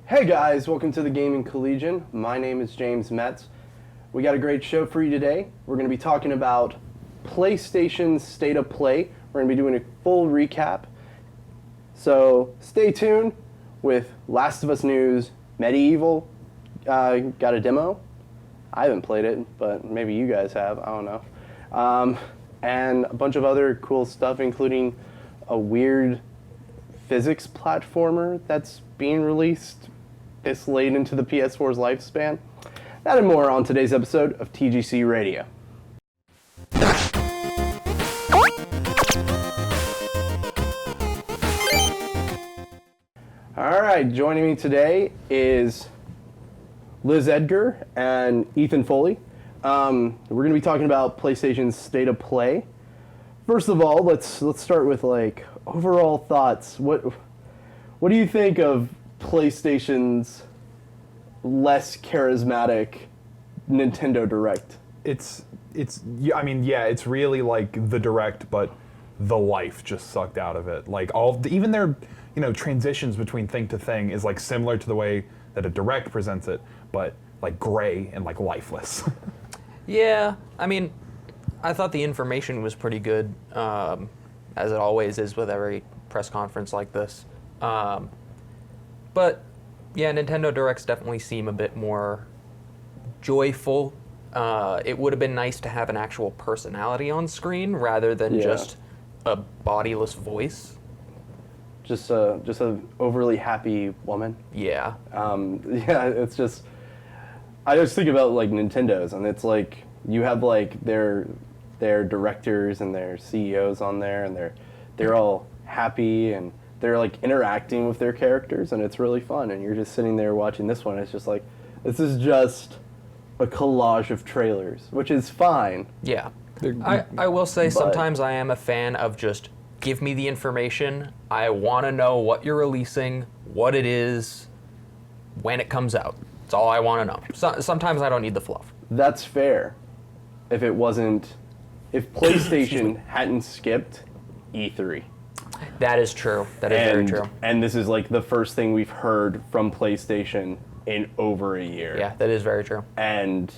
Hey guys, welcome to the Gaming Collegian. My name is James Meetze. We got a great show for you today. We're going to be talking about PlayStation's State of Play. We're going to be doing a full recap. So stay tuned with Last of Us news. Medieval got a demo. I haven't played it, but maybe you guys have. I don't know. And a bunch of other cool stuff, including a weird physics platformer that's being released this late into the PS4's lifespan. That and more on today's episode of TGC Radio. Alright, joining me today is Liz Edgar and Ethan Foley. We're going to be talking about PlayStation's State of Play. First of all, let's start with overall thoughts. What do you think of PlayStation's less charismatic Nintendo Direct? It's really like the Direct, but the life just sucked out of it. Like even their transitions between thing to thing is like similar to the way that a Direct presents it, but like gray and like lifeless. Yeah, I mean, I thought the information was pretty good, as it always is with every press conference like this. But yeah, Nintendo Directs definitely seem a bit more joyful. It would have been nice to have an actual personality on screen rather than just a bodiless voice. Just a overly happy woman. Yeah. It's just, I just think about like Nintendo's, and it's like you have like their directors and their CEOs on there, and they're all happy and they're like interacting with their characters, and it's really fun. And you're just sitting there watching this one. It's just like, this is just a collage of trailers, which is fine. Yeah. I will say sometimes I am a fan of just give me the information. I want to know what you're releasing, what it is, when it comes out. That's all I want to know. Sometimes I don't need the fluff. That's fair. If PlayStation hadn't skipped E3. That is true. That is very true. And this is like the first thing we've heard from PlayStation in over a year. Yeah, that is very true. And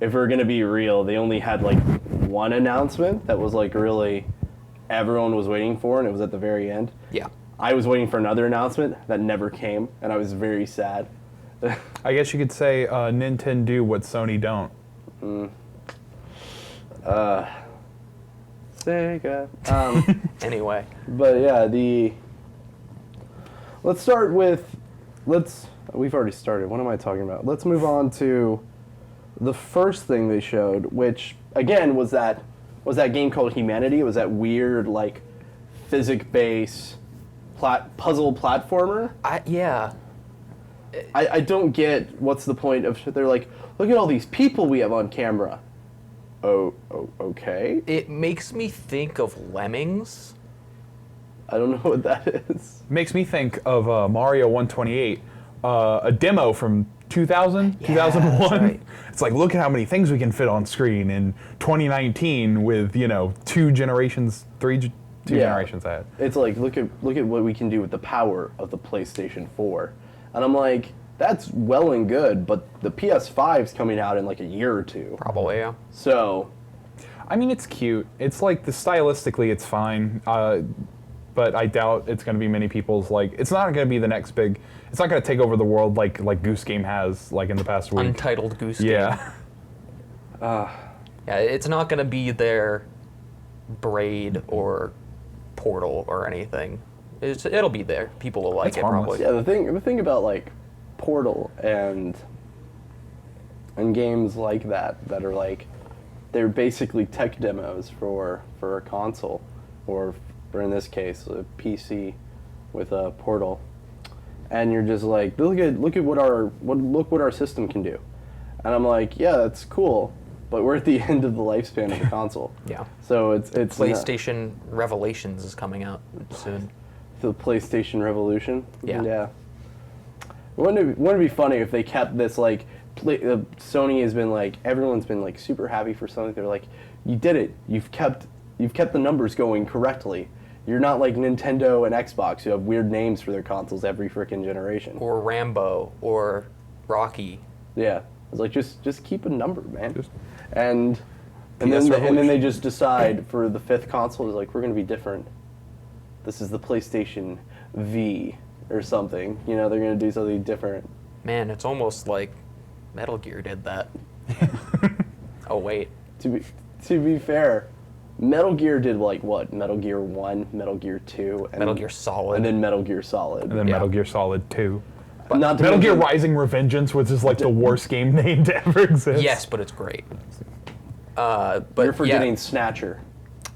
if we're going to be real, they only had like one announcement that was like really everyone was waiting for, and it was at the very end. Yeah. I was waiting for another announcement that never came, and I was very sad. I guess you could say Nintendo do what Sony don't. Sega. Anyway. But yeah, let's start with, we've already started. What am I talking about? Let's move on to the first thing they showed, which again was that game called Humanity. It was that weird like physics-based puzzle platformer. I don't get what's the point of, they're like, look at all these people we have on camera. Oh, okay. It makes me think of Lemmings. I don't know what that is. Makes me think of Mario 128, a demo from 2000, 2001. That's right. It's like, look at how many things we can fit on screen in 2019 with, two generations ahead. It's like, look at what we can do with the power of the PlayStation 4. And I'm like, that's well and good, but the PS5's coming out in like a year or two. Probably, yeah. So, I mean, it's cute. It's like, stylistically, it's fine. But I doubt it's going to be many people's, like, it's not going to be the next big, it's not going to take over the world like Goose Game has, like, in the past week. Untitled Goose Game. Yeah. Yeah, it's not going to be their Braid or Portal or anything. It'll be there. People will like it, harmless. probably. Yeah, the thing about, like, Portal and games like that are like, they're basically tech demos for a console, or in this case a PC with a Portal, and you're just like, look what our system can do, and I'm like, yeah, that's cool, but we're at the end of the lifespan of the console. Yeah. So it's PlayStation Revelations is coming out soon. The PlayStation Revolution. Yeah. Wouldn't it be funny if they kept this, like, Sony has been like, everyone's been like super happy for Sony. They're like, you did it. You've kept the numbers going correctly. You're not like Nintendo and Xbox, who have weird names for their consoles every freaking generation. Or Rambo, or Rocky. Yeah, it's like just keep a number, man. Just And PS then Revolution. they just decide for the 5th console, it's like, we're gonna be different. This is the PlayStation V or something. You know, they're gonna do something different. Man, it's almost like Metal Gear did that. Oh wait. To be fair, Metal Gear did like what? Metal Gear 1, Metal Gear 2, and Metal Gear Solid. and then Metal Gear Solid. And then Yeah. Metal Gear Solid 2. Not to Metal Gear mention- Rising Revengeance, which is like the worst game name to ever exist. Yes, but it's great. But You're forgetting yeah, Snatcher.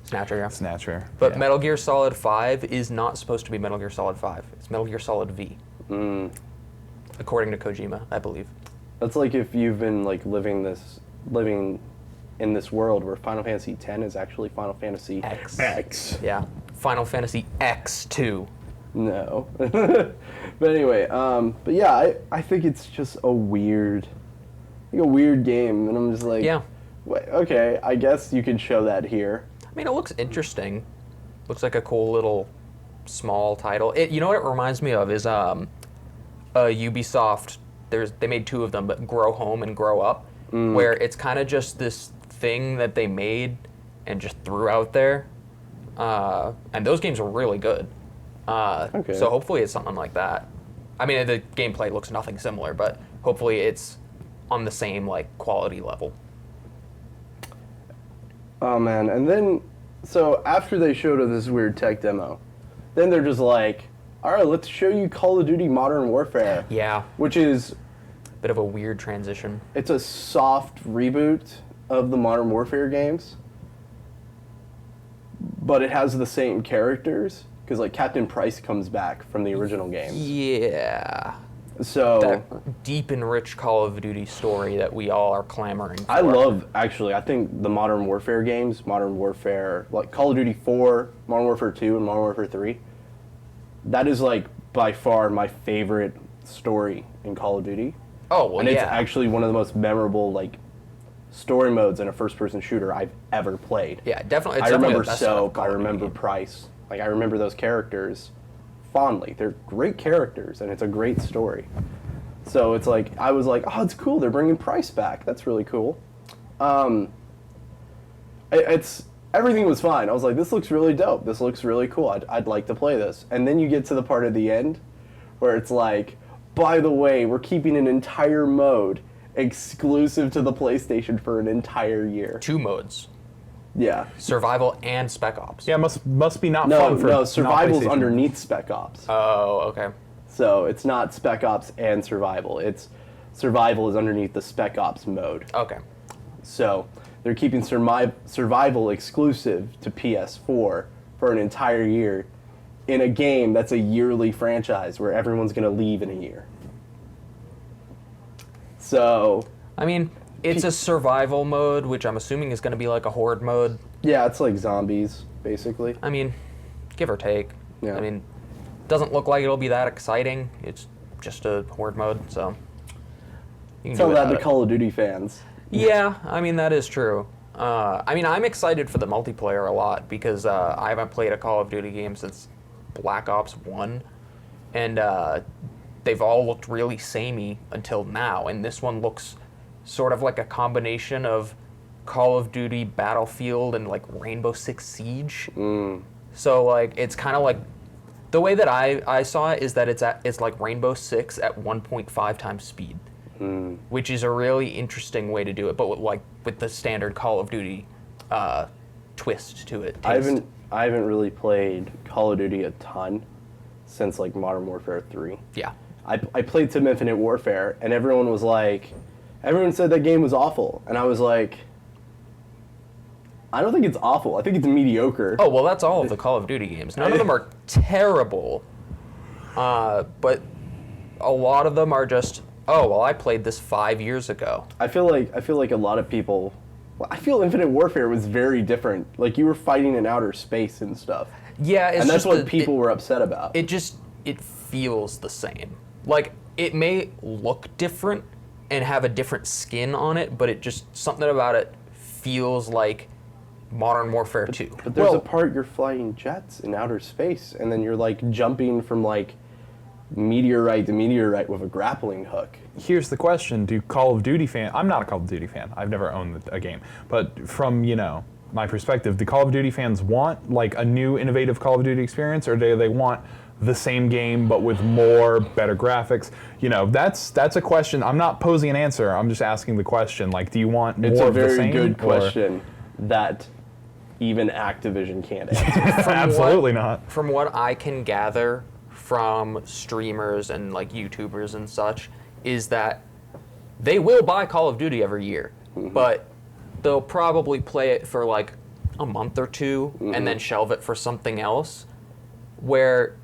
Snatcher, yeah. Snatcher. But yeah. Metal Gear Solid 5 is not supposed to be Metal Gear Solid 5. It's Metal Gear Solid V. According to Kojima, I believe. That's like if you've been like living in this world where Final Fantasy X is actually Final Fantasy X. Yeah. Final Fantasy X2. No. But anyway, but yeah, I think it's just a weird game, and I'm just like, Yeah. Okay, I guess you can show that here. I mean, it looks interesting. Looks like a cool little small title. You know what it reminds me of is Ubisoft. They made 2 of them, but Grow Home and Grow Up, where it's kind of just this thing that they made and just threw out there. And those games are really good. Okay. So hopefully it's something like that. I mean, the gameplay looks nothing similar, but hopefully it's on the same like quality level. Oh man, and then, so after they showed us this weird tech demo, then they're just like, all right, let's show you Call of Duty Modern Warfare. Yeah. Which is, Bit of a weird transition. it's a soft reboot of the Modern Warfare games, but it has the same characters, because like Captain Price comes back from the original games. Yeah. So, That deep and rich Call of Duty story that we all are clamoring for. I think the Modern Warfare games, Modern Warfare, like Call of Duty 4, Modern Warfare 2, and Modern Warfare 3, that is like by far my favorite story in Call of Duty. Oh, well, And yeah. it's actually one of the most memorable like story modes in a first-person shooter I've ever played. Yeah, definitely. It's I definitely remember the best out of Soap, Call I of Duty remember game. Price. Like, I remember those characters fondly. They're great characters, and it's a great story. So it's like, I was like, oh, it's cool. They're bringing Price back. That's really cool. Everything was fine. I was like, this looks really dope. This looks really cool. I'd like to play this. And then you get to the part at the end where it's like, by the way, we're keeping an entire mode exclusive to the PlayStation for an entire year. 2 modes: Yeah. survival and Spec Ops. Yeah, must be not No, fun for no, survival's non-PlayStation. underneath Spec Ops. Oh, okay. So it's not Spec Ops and survival. It's survival is underneath the Spec Ops mode. Okay. So they're keeping survival exclusive to PS4 for an entire year in a game that's a yearly franchise where everyone's going to leave in a year. So, I mean, it's a survival mode, which I'm assuming is going to be like a horde mode. yeah, it's like zombies, basically. I mean, give or take. Yeah. I mean, doesn't look like it'll be that exciting. It's just a horde mode, so you can Tell do that without to it. Call of Duty fans. Yeah, I mean, that is true. I mean, I'm excited for the multiplayer a lot because I haven't played a Call of Duty game since Black Ops 1, and they've all looked really samey until now, and this one looks sort of like a combination of Call of Duty Battlefield and like Rainbow Six Siege. So like, it's kind of like, the way that I saw it is that it's like Rainbow Six at 1.5 times speed. Which is a really interesting way to do it, but with the standard Call of Duty twist to it. I taste. haven't really played Call of Duty a ton since like Modern Warfare 3. Yeah. I played some Infinite Warfare, and everyone said that game was awful, and I was like, I don't think it's awful. I think it's mediocre. Oh, well, that's all of the Call of Duty games. None of them are terrible, but a lot of them are just, oh, well, I played this 5 years ago. I feel like a lot of people. I feel Infinite Warfare was very different. Like, you were fighting in outer space and stuff, Yeah, it's and that's just what people were upset about. It feels the same. Like, it may look different and have a different skin on it, but something about it feels like Modern Warfare 2. But there's a part you're flying jets in outer space, and then you're like jumping from like meteorite to meteorite with a grappling hook. Here's the question: do Call of Duty fan? I'm not a Call of Duty fan. I've never owned a game, but from my perspective, do Call of Duty fans want like a new, innovative Call of Duty experience, or do they want the same game but with more, better graphics? That's a question. I'm not posing an answer. I'm just asking the question. Like, do you want more It's a of the very same? good or- question that even Activision can't answer. Absolutely not. From what I can gather from streamers and like YouTubers and such, is that they will buy Call of Duty every year, but they'll probably play it for like a month or two and then shelve it for something else. Where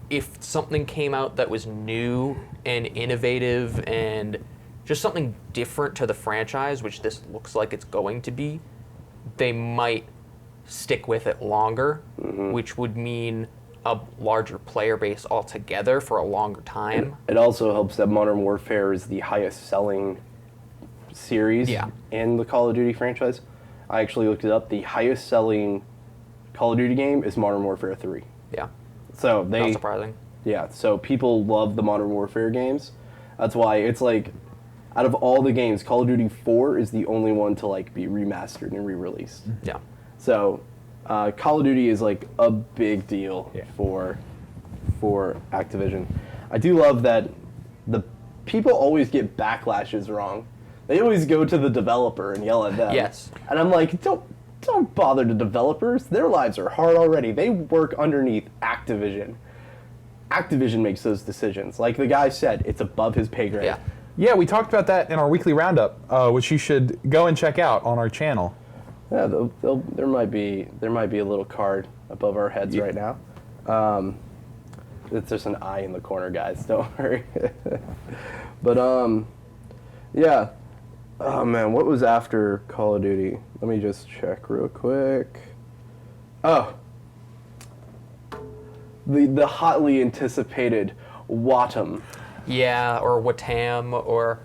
if something came out that was new and innovative and just something different to the franchise, which this looks like it's going to be, they might stick with it longer, which would mean a larger player base altogether for a longer time. It also helps that Modern Warfare is the highest selling series in the Call of Duty franchise. I actually looked it up. The highest selling Call of Duty game is Modern Warfare 3. Yeah, So not surprising. Yeah, so people love the Modern Warfare games. That's why it's like, out of all the games, Call of Duty 4 is the only one to like be remastered and re-released. Yeah. So Call of Duty is like a big deal for Activision. I do love that the people always get backlashes wrong. They always go to the developer and yell at them. Yes. And I'm like, don't bother the developers. Their lives are hard already. They work underneath Activision. Activision makes those decisions. Like the guy said, it's above his pay grade. Yeah. Yeah, we talked about that in our weekly roundup, which you should go and check out on our channel. Yeah, there might be a little card above our heads right now. It's just an eye in the corner, guys. Don't worry. But yeah. Oh man, what was after Call of Duty? Let me just check real quick. Oh, the hotly anticipated Watam. Yeah, or Watam, or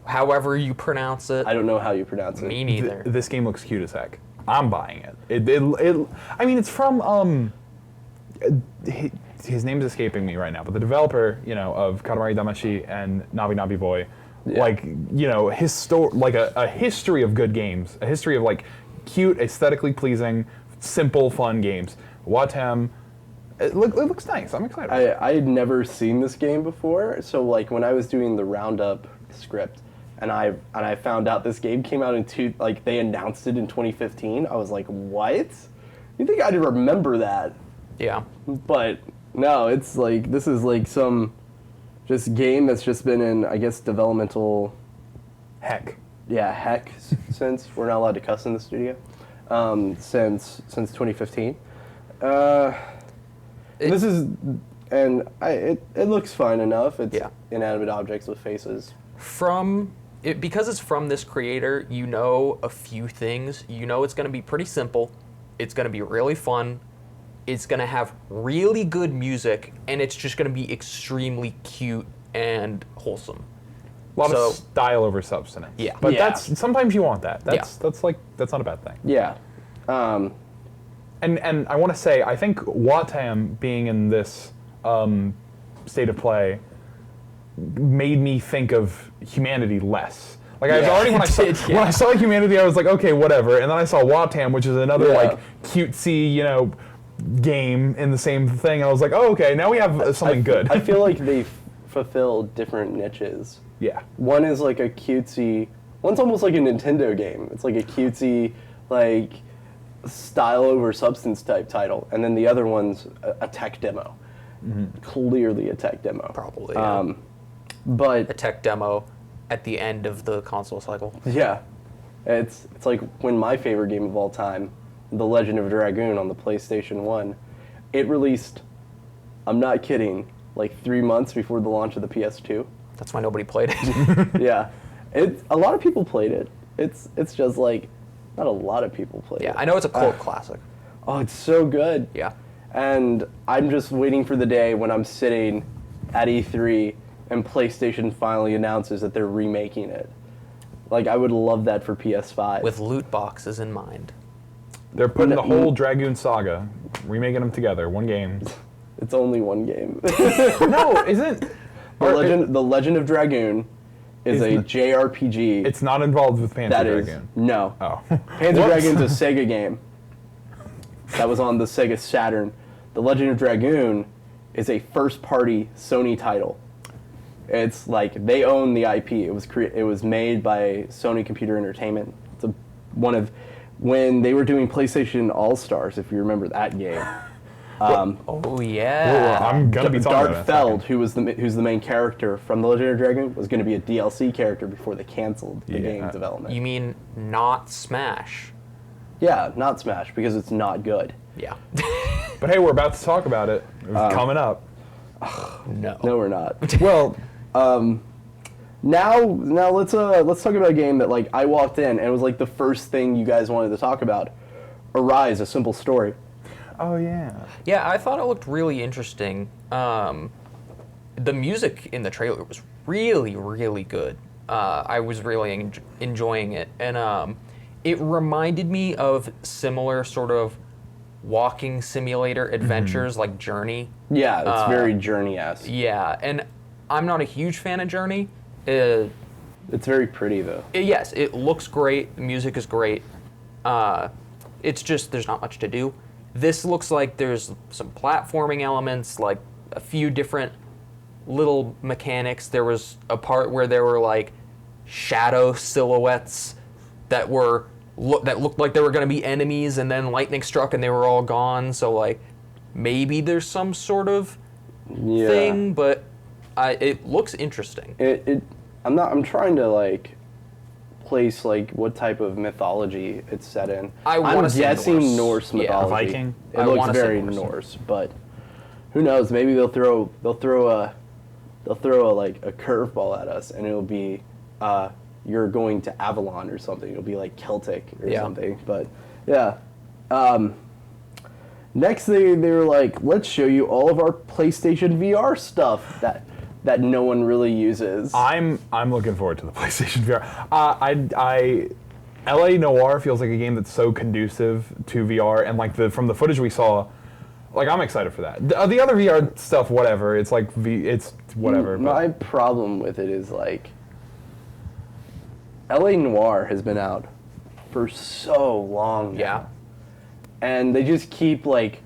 however you pronounce it. I don't know how you pronounce it. Me neither. This game looks cute as heck. I'm buying it. I mean, it's from his name's escaping me right now, but the developer, of Katamari Damacy and Nabi Nabi Boy, like, a history of good games, a history of like cute, aesthetically pleasing, simple, fun games. Watam, it looks nice. I'm excited. I had never seen this game before, so like when I was doing the roundup script, and I found out this game came out they announced it in 2015. I was like, what? You think I'd remember that? Yeah. But no, it's like this is like some just game that's just been in, I guess, developmental Heck. since we're not allowed to cuss in the studio, since 2015. It looks fine enough. It's inanimate objects with faces. Because it's from this creator, a few things. It's going to be pretty simple. It's going to be really fun. It's going to have really good music, and it's just going to be extremely cute and wholesome. A lot of style over substance. Yeah. But Yeah. that's sometimes you want that. That's not a bad thing. Yeah. And I want to say, I think Watam being in this state of play made me think of Humanity less. Like I was already when I saw Humanity, I was like, okay, whatever. And then I saw Watam, which is another like cutesy, game in the same thing. And I was like, oh, okay, now we have something good. I feel like they fulfill different niches. Yeah. One is like a cutesy. One's almost like a Nintendo game. It's like a cutesy, like style over substance type title, and then the other one's a tech demo. Clearly a tech demo. Probably. But A tech demo at the end of the console cycle. yeah, it's like when my favorite game of all time, The Legend of Dragoon on the PlayStation 1, it released, I'm not kidding, like 3 months before the launch of the PS2. That's why nobody played it. Yeah, a lot of people played it. It's just like, not a lot of people played it. Yeah, I know it's a cult classic. Oh, it's so good. Yeah. And I'm just waiting for the day when I'm sitting at E3 and PlayStation finally announces that they're remaking it. Like, I would love that for PS5. With loot boxes in mind. They're putting the whole Dragoon saga, remaking them together, one game. It's only one game. No, isn't The Legend of Dragoon is a JRPG. It's not involved with Panzer Dragoon. No. Oh. Panzer Dragoon's a Sega game. That was on the Sega Saturn. The Legend of Dragoon is a first-party Sony title. It's like they own the IP. It was made by Sony Computer Entertainment. It's when they were doing PlayStation All-Stars, if you remember that game. Oh yeah. Well, I'm gonna be talking about Dark Feld, who's the main character from The Legend of Dragoon, was going to be a DLC character before they canceled the game development. You mean not Smash? Yeah, not Smash, because it's not good. Yeah. But hey, we're about to talk about it. It's coming up. No. No, we're not. Well, Now let's talk about a game that like I walked in and it was like the first thing you guys wanted to talk about. Arise, A Simple Story. oh yeah. Yeah, I thought it looked really interesting. The music in the trailer was really, really good. I was really enjoying it, and it reminded me of similar sort of walking simulator adventures like Journey. Yeah, it's very Journey-esque. Yeah, and I'm not a huge fan of Journey. It's very pretty though. Yes, it looks great. The music is great. It's just there's not much to do. This looks like there's some platforming elements, like a few different little mechanics. There was a part where there were like shadow silhouettes that looked like they were going to be enemies, and then lightning struck and they were all gone. So like maybe there's some sort of thing, but it looks interesting. I'm trying to like place like what type of mythology it's set in. I'm guessing Norse Yeah. mythology. Viking? It I looks wanna say very Norse. Norse, but who knows? Maybe they'll throw a like a curveball at us, and it'll be you're going to Avalon or something. It'll be like Celtic or something. But yeah. Next they were like, let's show you all of our PlayStation VR stuff that no one really uses. I'm looking forward to the PlayStation VR. LA Noire feels like a game that's so conducive to VR, and like from the footage we saw, like I'm excited for that. The other VR stuff, whatever. It's like it's whatever. My problem with it is like LA Noire has been out for so long now. Yeah. And they just keep like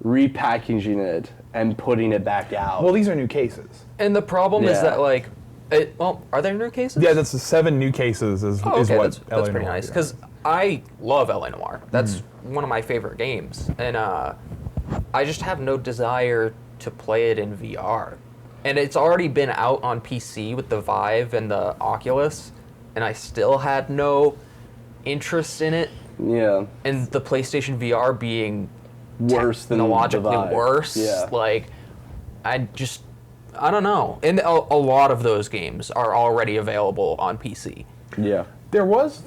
repackaging it and putting it back out. Well, these are new cases. And the problem is Yeah. that like, are there new cases? Yeah, that's the 7 new cases is Oh, okay, what that's LA pretty Noire nice. is. Because I love LA Noire. That's one of my favorite games, and I just have no desire to play it in VR. And it's already been out on PC with the Vive and the Oculus, and I still had no interest in it. Yeah. And the PlayStation VR being Worse than the technologically Vive. worse, Yeah. like I don't know. And a lot of those games are already available on PC. Yeah. There was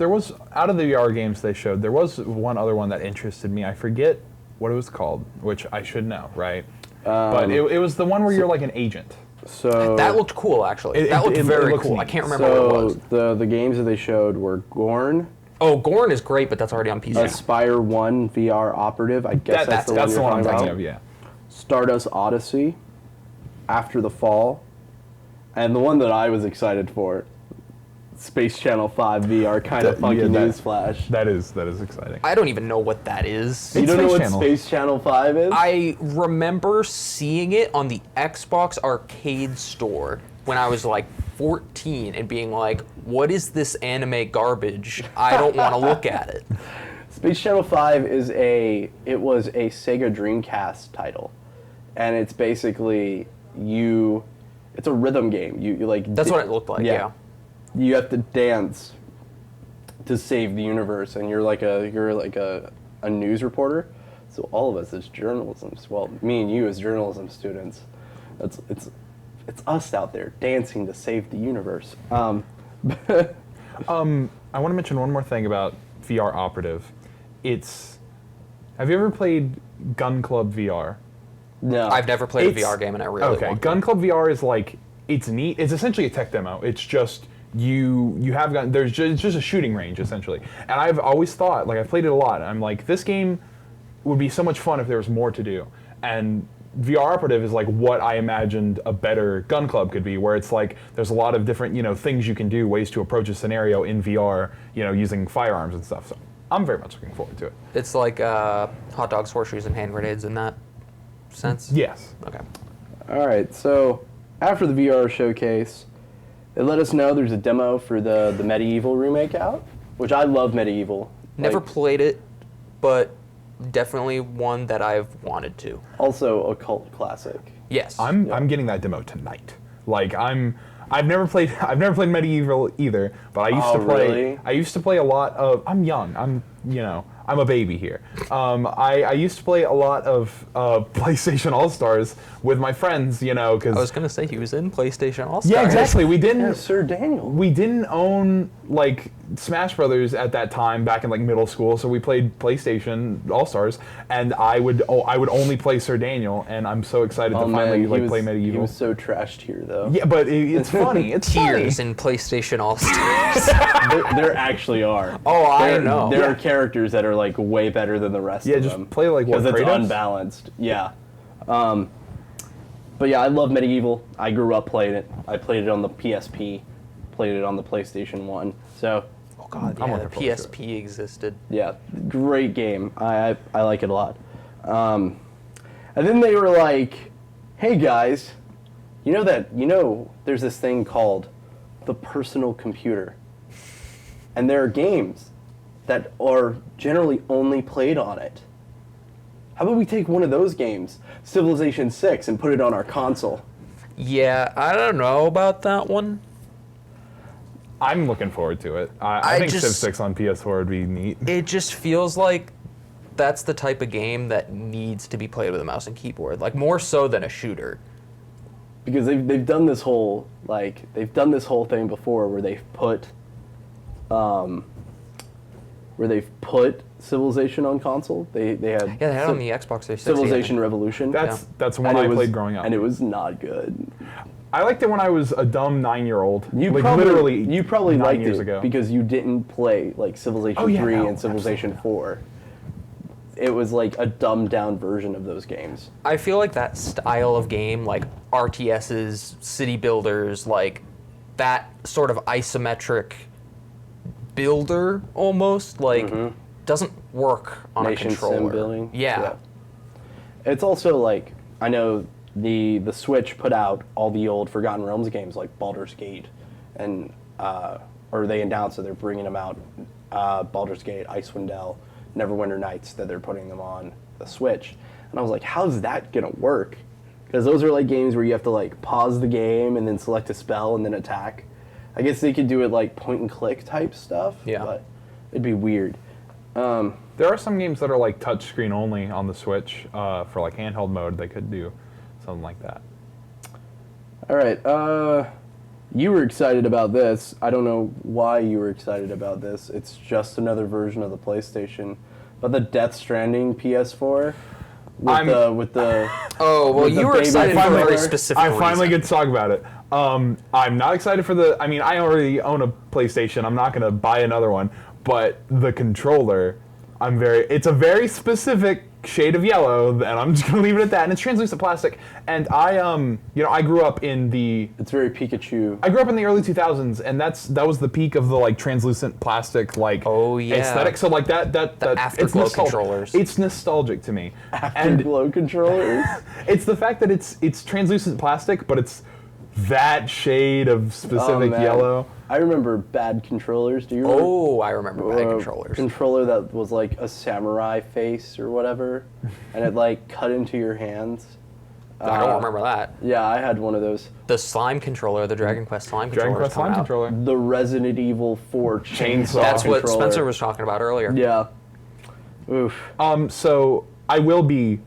out of the VR games they showed, there was one other one that interested me. I forget what it was called, which I should know, right? But it was the one where you're like an agent. So That looked cool, actually. It- That looked it very looks cool. neat. I can't remember what it was. the games that they showed were Gorn, Oh, Gorn is great, but that's already on PC. Aspire 1 VR Operative. I guess that's the one That's you're the one I'm talking thinking about. of, yeah. Stardust Odyssey, After the Fall, and the one that I was excited for, Space Channel 5 VR, kind of funky newsflash. That is exciting. I don't even know what that is. You don't know Space what Channel. Space Channel 5 is? I remember seeing it on the Xbox arcade store when I was like 14 and being like, what is this anime garbage? I don't want to look at it. Space Channel 5 it was a Sega Dreamcast title. And it's basically it's a rhythm game. You like That's what it looked like, yeah. You have to dance to save the universe, and you're like a news reporter. So all of us as journalism, well, me and you as journalism students, it's us out there dancing to save the universe. I want to mention one more thing about VR Operative. Have you ever played Gun Club VR? No, I've never played a VR game and I really Okay, want Gun to. Club VR is like, it's neat. It's essentially a tech demo. It's just you have gotten it's just a shooting range essentially. And I've always thought, like, I've played it a lot. And I'm like, this game would be so much fun if there was more to do. And VR Operative is like what I imagined a better gun club could be, where it's like there's a lot of different, things you can do, ways to approach a scenario in VR, using firearms and stuff. So I'm very much looking forward to it. It's like hot dogs, horseshoes, and hand grenades in that sense? Yes. Okay. All right, so after the VR showcase, they let us know there's a demo for the Medieval remake out, which I love Medieval. Never played it, but definitely one that I've wanted to. Also a cult classic. Yes. I'm getting that demo tonight. Like I've never played Medieval either, but I used to play a lot of. I'm young. I'm a baby here. I used to play a lot of PlayStation All-Stars with my friends, because... I was going to say, he was in PlayStation All-Stars. Yeah, exactly. We didn't... Yeah, Sir Daniel. We didn't own, Smash Brothers at that time, back in, middle school, so we played PlayStation All-Stars, and I would only play Sir Daniel, and I'm so excited to finally, play Medieval. He was so trashed here, though. Yeah, but it's funny. It's Tears funny. in PlayStation All-Stars. There actually are. Oh, I know. There are characters that are, way better than the rest of them. Yeah, just play, what, because it's Kratos? unbalanced. Yeah. But yeah, I love Medieval. I grew up playing it. I played it on the PSP, played it on the PlayStation 1. So, Oh, God, I'm yeah, the looking forward to PSP existed. yeah, great game. I like it a lot. And then they were like, hey guys, there's this thing called the personal computer. And there are games that are generally only played on it. How about we take one of those games, Civilization 6, and put it on our console? Yeah, I don't know about that one. I'm looking forward to it. I think just- Civ 6 on PS4 would be neat. It just feels like that's the type of game that needs to be played with a mouse and keyboard, more so than a shooter. Because they've done this whole thing before where they've put Civilization on console. They had Yeah, they had it on the Xbox 360. Civilization Revolution. That's one And I it was- played growing up. and it was not good. I liked it when I was a dumb 9-year-old. You probably 9 liked years it ago. because you didn't play Civilization Oh, yeah, 3 no, and Civilization 4. It was a dumbed down version of those games. I feel like that style of game, RTSs, city builders, that sort of isometric builder almost, doesn't work on Nation a controller. sim building. Yeah. It's also I know the Switch put out all the old Forgotten Realms games like Baldur's Gate, and or they announced that they're bringing them out. Baldur's Gate, Icewind Dale, Neverwinter Nights, that they're putting them on the Switch, and I was like, how's that gonna work? Because those are games where you have to pause the game and then select a spell and then attack. I guess they could do it point and click type stuff. Yeah. But it'd be weird. There are some games that are touchscreen only on the Switch for handheld mode. They could do something like that. All right. You were excited about this. I don't know why you were excited about this. It's just another version of the PlayStation, but the Death Stranding PS4 with the. Oh, well, With the you were baby excited for a controller. very specific I finally reason. get to talk about it. I'm not excited for the. I mean, I already own a PlayStation. I'm not going to buy another one. But the controller, it's a very specific shade of yellow, and I'm just going to leave it at that. And it's translucent plastic. And I grew up in the. It's very Pikachu. I grew up in the early 2000s, and that was the peak of the translucent plastic Oh, yeah. aesthetic. So that Afterglow it's controllers. It's nostalgic to me. Afterglow controllers. It's the fact that it's translucent plastic, but it's that shade of specific man. yellow. I remember bad controllers. Do you remember? Oh, I remember bad a controllers. Controller that was a samurai face or whatever, and it cut into your hands. I don't remember that. Yeah, I had one of those. The slime controller, the Dragon Quest slime Dragon controller. Quest Slime controller. The Resident Evil 4 chainsaw That's what controller. Spencer was talking about earlier. Yeah. Oof. So I will be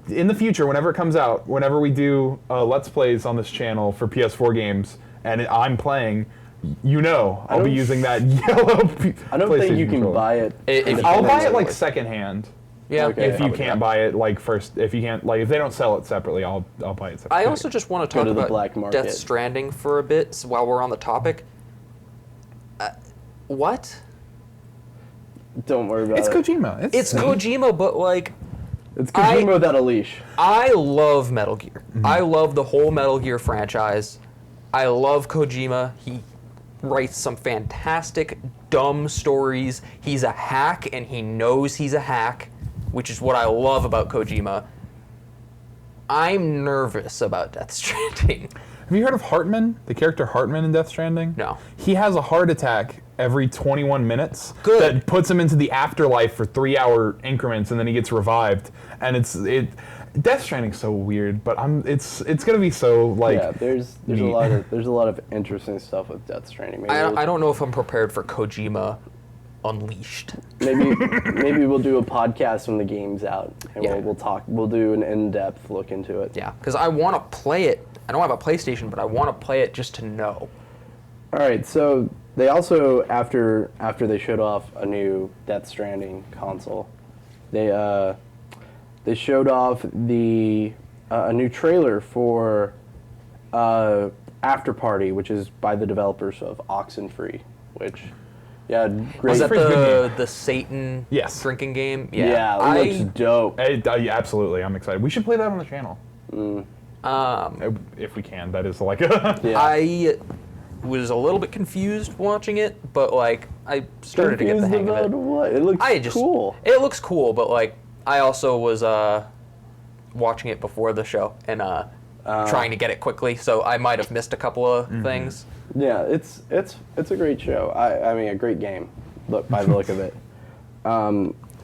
in the future, whenever it comes out, whenever we do Let's Plays on this channel for PS4 games, and I'm playing, I'll be using that yellow. I don't think you can controller. buy it. I'll buy it independently. secondhand. Yeah. Okay. If you probably can't not. buy it first, if you can't if they don't sell it separately, I'll buy it separately. I also just want to Go talk to the about black market. Death Stranding for a bit while we're on the topic. What? Don't worry about It's it. Kojima. It's Kojima, but like, It's Kojima without a leash. I love Metal Gear. I love the whole Metal Gear franchise. I love Kojima. He writes some fantastic, dumb stories. He's a hack, and he knows he's a hack, which is what I love about Kojima. I'm nervous about Death Stranding. Have you heard of Hartman, the character Hartman in Death Stranding? No. He has a heart attack every 21 minutes. Good. That puts him into the afterlife for 3-hour increments, and then he gets revived. And Death Stranding's so weird, but it's gonna be so like. Yeah, there's a neat. lot of interesting stuff with Death Stranding. Maybe I don't know if I'm prepared for Kojima Unleashed. maybe we'll do a podcast when the game's out, and Yeah. we'll do an in-depth look into it. Yeah, because I want to play it. I don't have a PlayStation, but I want to play it just to know. All right, so they also after they showed off a new Death Stranding console, they showed off a new trailer for After Party, which is by the developers of Oxenfree, which great. Was that Pretty good the Satan Yes. drinking game? Yeah, it looks dope. Yeah, absolutely, I'm excited. We should play that on the channel. If we can, that is like. Yeah. I was a little bit confused watching it, but like I started to get the Confused hang of about it. what? It looks cool. It looks cool, but like I also was watching it before the show and trying to get it quickly, so I might have missed a couple of things. Yeah, it's a great show. I mean, a great game. Look by the look of it.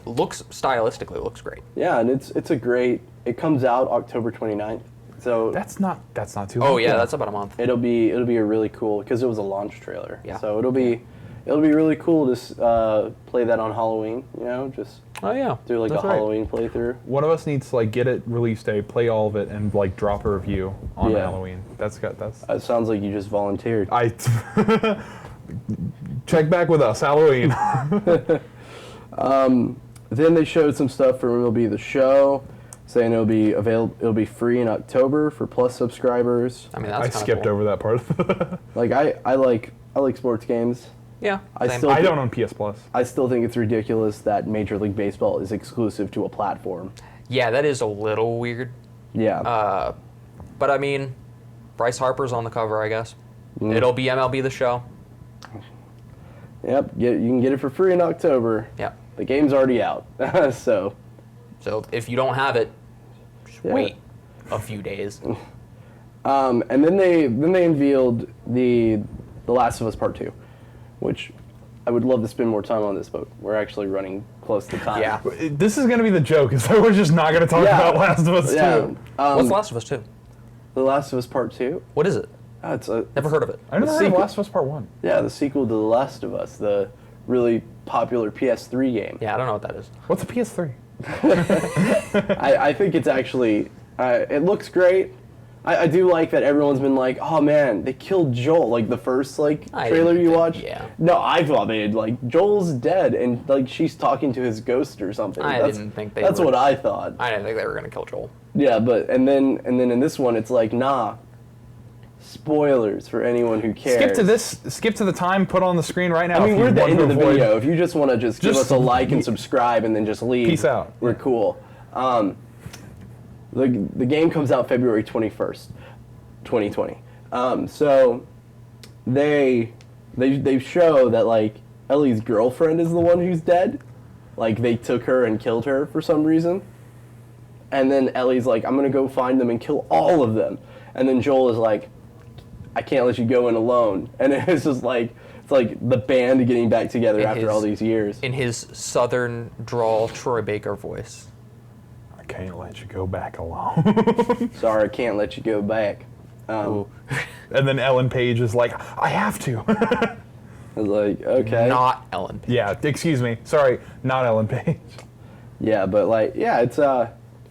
Looks stylistically looks great. Yeah, and it's a great. It comes out October 29th. So That's not too. Oh long. yeah, that's about a month. it'll be a really cool because it was a launch trailer. Yeah. So it'll be really cool to play that on Halloween. You know, just Oh yeah, do like that's a right. Halloween playthrough. One of us needs to like get it release day, play all of it, and like drop a review on Yeah. Halloween. That's. It sounds like you just volunteered. I check back with us Halloween. Then they showed some stuff for MLB The Show, saying it'll be free in October for Plus subscribers. I mean, I that's kinda skipped cool. over that part. Like I like sports games. Yeah, I same. still- I don't own PS Plus. I still think it's ridiculous that Major League Baseball is exclusive to a platform. Yeah, that is a little weird. Yeah. But I mean, Bryce Harper's on the cover, I guess. Mm. It'll be MLB The Show. Yep. You can get it for free in October. Yep. The game's already out. So. So if you don't have it, just Yeah. wait a few days. And then they unveiled the Last of Us Part 2, which I would love to spend more time on this, but we're actually running close to time. Yeah. This is gonna be the joke. Is that we're just not gonna talk Yeah. about Last of Us 2. Yeah. What's Last of Us 2? The Last of Us Part 2. What is it? It's a Never heard of it. I never heard of sequel- Last of Us Part 1. the sequel to The Last of Us, the really popular PS3 game. Yeah, I don't know what that is. What's a PS3? I think it's actually it looks great. I do like that everyone's been like, oh man, they killed Joel, like the first like I trailer didn't you think- watched. yeah. No, I thought they'd like Joel's dead and like she's talking to his ghost or something. I didn't think they That's would. what I thought. I didn't think they were gonna kill Joel. Yeah, but and then in this one it's like, nah. Spoilers for anyone who cares. Skip to the time put on the screen right now. I mean, if you we're at the want end to of the avoid- video. If you just want to give Just- us a like and subscribe and then just leave, Peace out. We're cool. The game comes out February 21st, 2020. So they show that like Ellie's girlfriend is the one who's dead. Like they took her and killed her for some reason. And then Ellie's like, I'm gonna go find them and kill all of them. And then Joel is like, I can't let you go in alone. And it's just like, it's like the band getting back together In after his- all these years. In his southern drawl Troy Baker voice. I can't let you go back alone. Sorry, I can't let you go back. Ooh. And then Ellen Page is like, I have to. I was like, okay. Not Ellen Page. Yeah, excuse me. Sorry, not Ellen Page. Yeah, but like, yeah, it's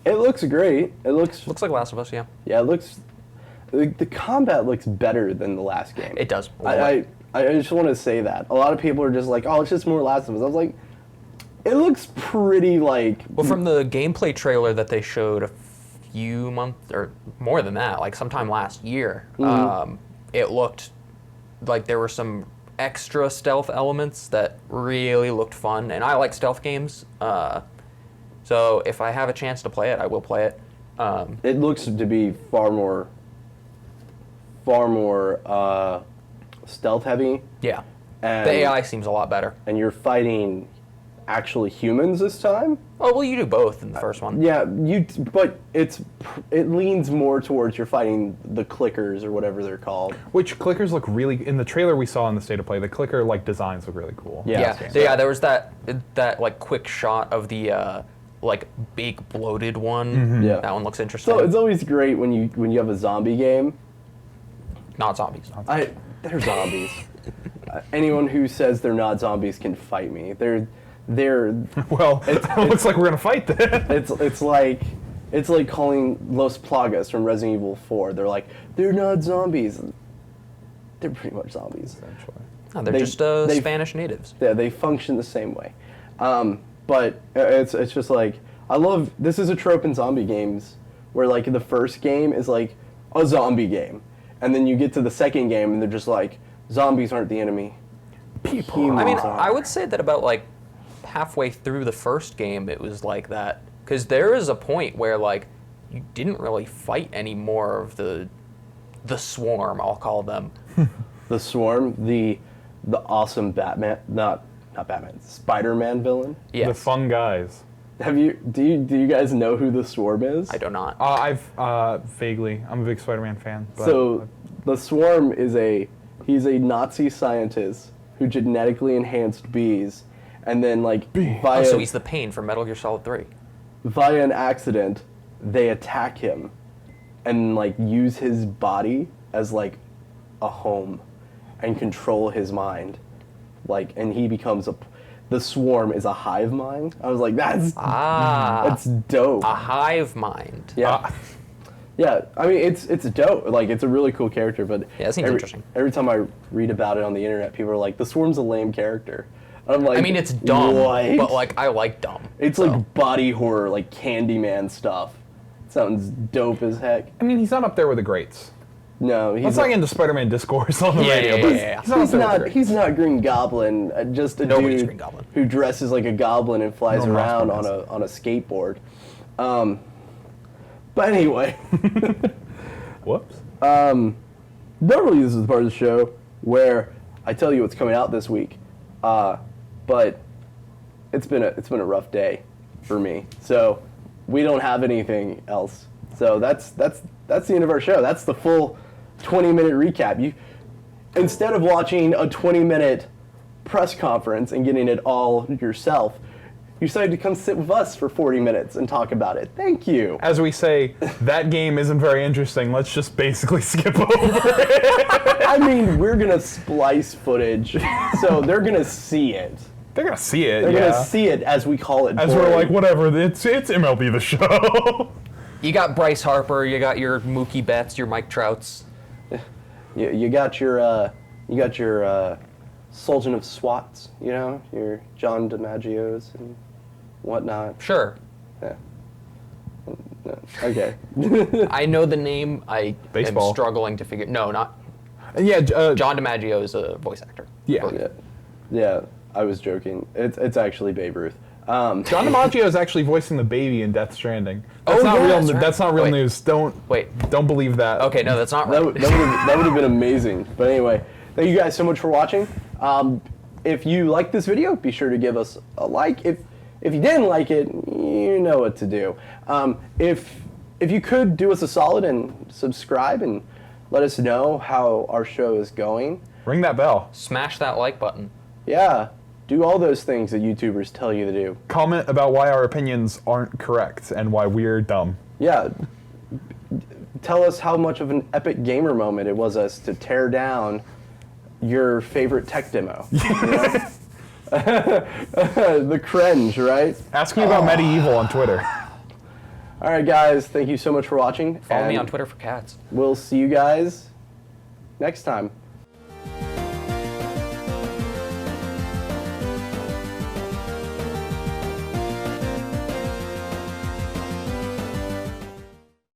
it looks great. It looks, Looks like Last of Us, yeah. yeah, it looks, the combat looks better than the last game. It does. I just want to say that. A lot of people are just like, oh, it's just more Last of Us. I was like, it looks pretty like. Well, from the gameplay trailer that they showed a few months, or more than that, like sometime last year, it looked like there were some extra stealth elements that really looked fun, and I like stealth games. So if I have a chance to play it, I will play it. It looks to be far more stealth heavy. Yeah. And, The AI seems a lot better. and you're fighting actually humans this time. Oh, well, you do both in the first one. Yeah, but it leans more towards you're fighting the clickers or whatever they're called. Which clickers look really, in the trailer we saw in the State of Play, the clicker like designs look really cool. Yeah. Yeah, there was that like quick shot of the like big bloated one. Yeah. That one looks interesting. So it's always great when you have a zombie game. Not zombies. They're zombies. Anyone who says they're not zombies can fight me. They're Well, it looks like we're gonna fight then. it's like calling Los Plagas from Resident Evil 4. They're like, they're not zombies. They're pretty much zombies. Essentially. No, they're just Spanish natives. Yeah, they function the same way. But it's just like, I love, this is a trope in zombie games where like the first game is like a zombie game. And then you get to the second game and they're just like, zombies aren't the enemy. People. I mean, are. I would say that about like halfway through the first game, it was like that. Because there is a point where like you didn't really fight any more of the swarm, I'll call them. The Swarm, the awesome Batman, not Batman, Spider-Man villain. Yes. The fun guys. Do you guys know who the Swarm is? I do not. I've vaguely. I'm a big Spider-Man fan. But So the Swarm he's a Nazi scientist who genetically enhanced bees, and then like Oh, so he's the Pain from Metal Gear Solid 3. via an accident they attack him, and like use his body as like a home, and control his mind, like, and he becomes the Swarm is a hive mind. I was like, that's dope. A hive mind. Yeah. Yeah, I mean, it's dope. Like, it's a really cool character, but Yeah, it seems interesting. Every time I read about it on the internet, people are like, the Swarm's a lame character. And I'm like, I mean, it's dumb, what? but like I like dumb. It's like body horror, like Candyman stuff. Sounds dope as heck. I mean, he's not up there with the greats. No, Let's not get into Spider-Man discourse on the Yeah, radio, yeah, but yeah. he's not up there with the greats. He's not Green Goblin, just a Nobody's dude Green Goblin. who dresses like a goblin and flies No, around Nostrum on a skateboard. But anyway. Whoops. Normally this is the part of the show where I tell you what's coming out this week, but it's been a rough day for me. So we don't have anything else. So that's the end of our show. That's the full 20-minute recap. Instead of watching a 20-minute press conference and getting it all yourself, you decided to come sit with us for 40 minutes and talk about it. Thank you. As we say, that game isn't very interesting. Let's just basically skip over it. I mean, we're gonna splice footage, so they're gonna see it. They're gonna see it. They're yeah. gonna see it as we call it. As boring. we're like, whatever. It's MLB the Show. You got Bryce Harper, you got your Mookie Betts, your Mike Trouts. you got your Sultan of SWATs, your John DiMaggio's and whatnot. Sure. Yeah. Okay. I know the name. I Baseball. am struggling to figure. No, not Yeah. John DiMaggio is a voice actor. Yeah. Yeah. I was joking. It's actually Babe Ruth. John DiMaggio is actually voicing the baby in Death Stranding. That's Oh, not yeah, real. that's right. That's not real Wait. news. Don't believe that. Okay, no, that's not right. That would have been amazing. But anyway, thank you guys so much for watching. If you liked this video, be sure to give us a like. If you didn't like it, you know what to do. If you could do us a solid and subscribe and let us know how our show is going. Ring that bell. Smash that like button. Yeah, do all those things that YouTubers tell you to do. Comment about why our opinions aren't correct and why we're dumb. Yeah. Tell us how much of an epic gamer moment it was us to tear down your favorite tech demo. The cringe, right? Ask me about Medieval on Twitter. All right, guys. Thank you so much for watching. Follow me and on Twitter for cats. We'll see you guys next time.